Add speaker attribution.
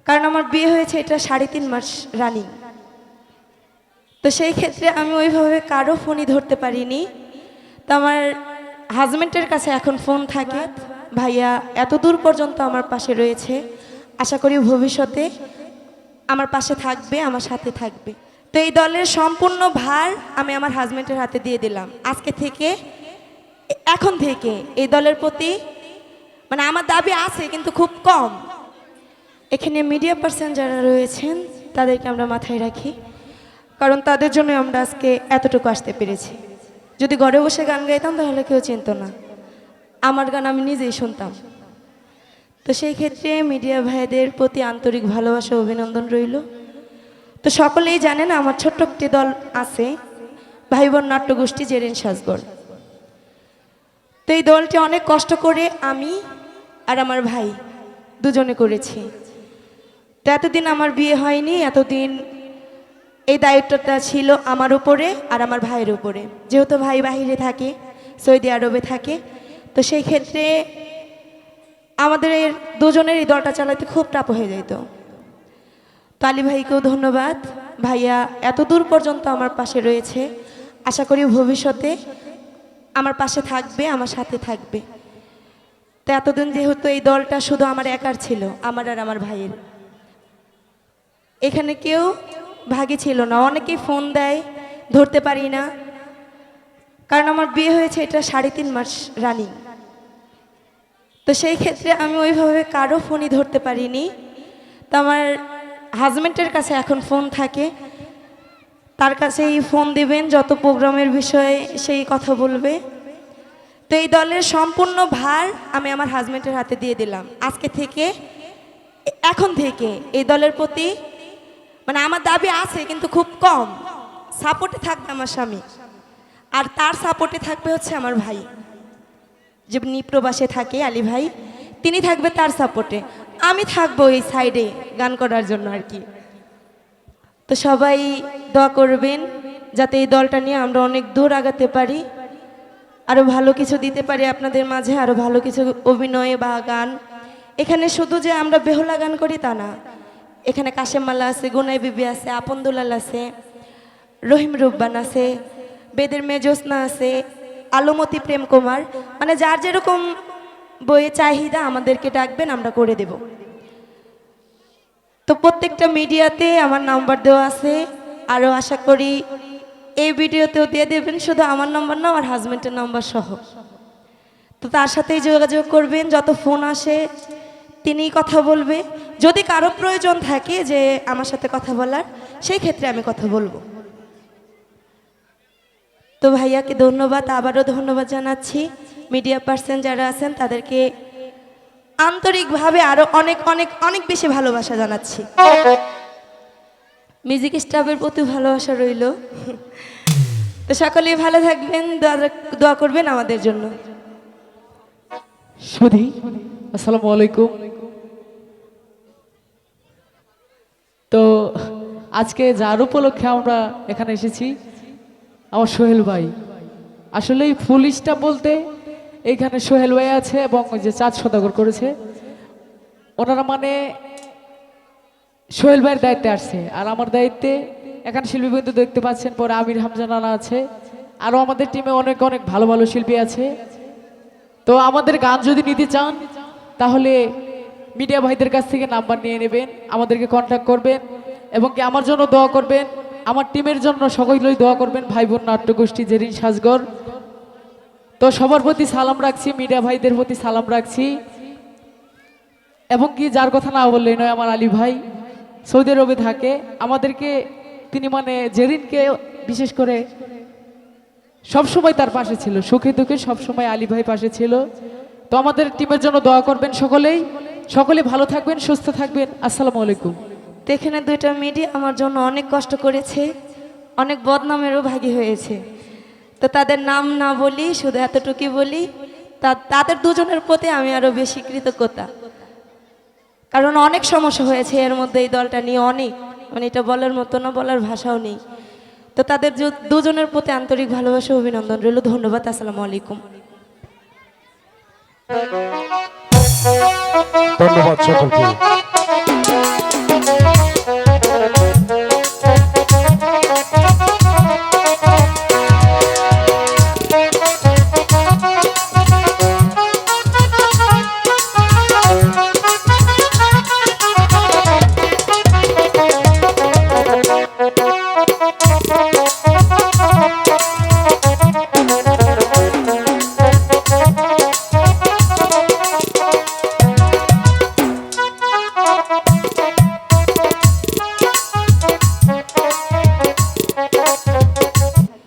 Speaker 1: কারণ আমার বিয়ে হয়েছে এটা 3.5 মাস রানিং। তো সেই ক্ষেত্রে আমি ওইভাবে কারো ফোনই ধরতে পারিনি। তো আমার হাজবেন্ডের কাছে এখন ফোন থাকে। ভাইয়া এত দূর পর্যন্ত আমার পাশে রয়েছে, আশা করি ভবিষ্যতে আমার পাশে থাকবে, আমার সাথে থাকবে। তো এই দলের সম্পূর্ণ ভার আমি আমার হাজবেন্ডের হাতে দিয়ে দিলাম। আজকে থেকে, এখন থেকে এই দলের প্রতি মানে আমার দাবি আছে, কিন্তু খুব কম। এখানে মিডিয়া পার্সন যারা রয়েছেন তাদেরকে আমরা মাথায় রাখি, কারণ তাদের জন্য আমরা আজকে এতটুকু আসতে পেরেছি। যদি ঘরে বসে গান গাইতাম তাহলে কেউ চিনত না, আমার গান আমি নিজেই শুনতাম। তো সেই ক্ষেত্রে মিডিয়া ভাইদের প্রতি আন্তরিক ভালোবাসা অভিনন্দন রইল। তো সকলেই জানেন আমার ছোট্ট একটি দল আছে, ভাই বোন নাট্যগোষ্ঠী জেরিন সাজগর। তো এই দলটি অনেক কষ্ট করে আমি আর আমার ভাই দুজনে করেছি। তো এতদিন আমার বিয়ে হয়নি, এতদিন এই দায়িত্বটা ছিল আমার উপরে আর আমার ভাইয়ের উপরে, যেহেতু ভাই বাহিরে থাকে, সৌদি আরবে থাকে। তো সেই ক্ষেত্রে আমাদের দুজনের এই দলটা চালাতে খুব টাফ হয়ে যেত। তো আলী ভাইকেও ধন্যবাদ, ভাইয়া এত দূর পর্যন্ত আমার পাশে রয়েছে, আশা করি ভবিষ্যতে আমার পাশে থাকবে, আমার সাথে থাকবে। তো এতদিন যেহেতু এই দলটা শুধু আমার একার ছিল, আমার আর আমার ভাইয়ের, এখানে কেউ ভাগী ছিল না। অনেকেই ফোন দেয়, ধরতে পারি না, কারণ আমার বিয়ে হয়েছে এটা 3.5 মাস রানিং। তো সেই ক্ষেত্রে আমি ওইভাবে কারো ফোনই ধরতে পারিনি। তো আমার হাজবেন্ডের কাছে এখন ফোন থাকে, তার কাছেই ফোন দিবেন, যত প্রোগ্রামের বিষয়ে সেই কথা বলবে। তো এই দলের সম্পূর্ণ ভার আমি আমার হাজবেন্ডের হাতে দিয়ে দিলাম। আজকে থেকে, এখন থেকে এই দলের প্রতি মানে আমার দাবি আছে, কিন্তু খুব কম। সাপোর্টে থাকবে আমার স্বামী, আর তার সাপোর্টে থাকবে হচ্ছে আমার ভাই, যে নিপ্রবাসে থাকে আলী ভাই, তিনি থাকবে তার সাপোর্টে। আমি থাকবো এই সাইডে গান করার জন্য আর কি। তো সবাই দোয়া করবেন যাতে এই দলটা নিয়ে আমরা অনেক দূর আগাতে পারি, আরও ভালো কিছু দিতে পারি আপনাদের মাঝে, আরও ভালো কিছু অভিনয় বা গান। এখানে শুধু যে আমরা বেহুলা গান করি তা না, এখানে কাশেম মাল্লা আছে, গুনাই বিবি আছে, আপন দুলাল আছে, রহিম রুব্বান আছে, বেদের মেয়ে জ্যোৎস্না আছে, আলমতি প্রেম কুমার, মানে যার যেরকম বইয়ে চাহিদা আমাদেরকে ডাকবেন, আমরা করে দেব। তো প্রত্যেকটা মিডিয়াতে আমার নাম্বার দেওয়া আছে, আরও আশা করি এই ভিডিওতেও দিয়ে দেবেন, শুধু আমার নাম্বার না, আমার হাজব্যান্ডের নাম্বার সহ। তো তার সাথেই যোগাযোগ করবেন, যত ফোন আসে তিনিই কথা বলবে। যদি কারো প্রয়োজন থাকে যে আমার সাথে কথা বলার, সেই ক্ষেত্রে আমি কথা বলবো। তো ভাইয়াকে ধন্যবাদ, আবারও ধন্যবাদ জানাচ্ছি। মিডিয়া পার্সন যারা আছেন তাদেরকে আন্তরিকভাবে আরো অনেক অনেক অনেক বেশি ভালোবাসা জানাচ্ছি। মিউজিক স্টাফের প্রতি ভালোবাসা রইল। তো সকলেই ভালো থাকবেন, দোয়া করবেন আমাদের জন্য।
Speaker 2: সুধী, আসসালামু আলাইকুম। তো আজকে যার উপলক্ষে আমরা এখানে এসেছি, আমার সোহেল ভাই, আসলে এই পুলিশটা বলতে এইখানে সোহেল ভাই আছে এবং ওই যে চাঁদ সদাগর করেছে, ওনারা মানে সোহেল ভাইয়ের দায়িত্বে আসছে, আর আমার দায়িত্বে এখানে শিল্পী বন্ধু দেখতে পাচ্ছেন, পরে আমির হামজা নানা আছে, আরও আমাদের টিমে অনেক অনেক ভালো ভালো শিল্পী আছে। তো আমাদের গান যদি নিতে চান তাহলে মিডিয়া ভাইদের কাছ থেকে নাম্বার নিয়ে নেবেন, আমাদেরকে কন্ট্যাক্ট করবেন, এবং কি আমার জন্য দোয়া করবেন, আমার টিমের জন্য সকলেই দোয়া করবেন, ভাই বোন নাট্যগোষ্ঠী জেরিন সাজগর। তো সবার প্রতি সালাম রাখছি, মিডিয়া ভাইদের প্রতি সালাম রাখছি, এবং কি যার কথা না বললেই নয়, আমার আলী ভাই সৌদি আরবে থাকে, আমাদেরকে তিনি মানে জেরিনকে বিশেষ করে সবসময় তার পাশে ছিল, সুখে দুঃখে সবসময় আলী ভাই পাশে ছিল। তো আমাদের টিমের জন্য দোয়া করবেন সকলেই ভালো থাকবেন, সুস্থ থাকবেন। আসসালামু আলাইকুম।
Speaker 1: তো এখানে দুইটা মিডিয়া আমার জন্য অনেক কষ্ট করেছে, অনেক বদনামেরও ভাগী হয়েছে। তো তাদের নাম না বলি, শুধু এতটুকুই বলি, তাদের দুজনের প্রতি আমি আরো বেশি কৃতজ্ঞতা, কারণ অনেক সমস্যা হয়েছে এর মধ্যে এই দলটা নিয়ে, অনেক, মানে এটা বলার মতো না, বলার ভাষাও নেই। তো তাদের দুজনের প্রতি আন্তরিক ভালোবাসা অভিনন্দন রইল। ধন্যবাদ। আসসালামু আলাইকুম।
Speaker 3: ধন্যবাদ সকলকে।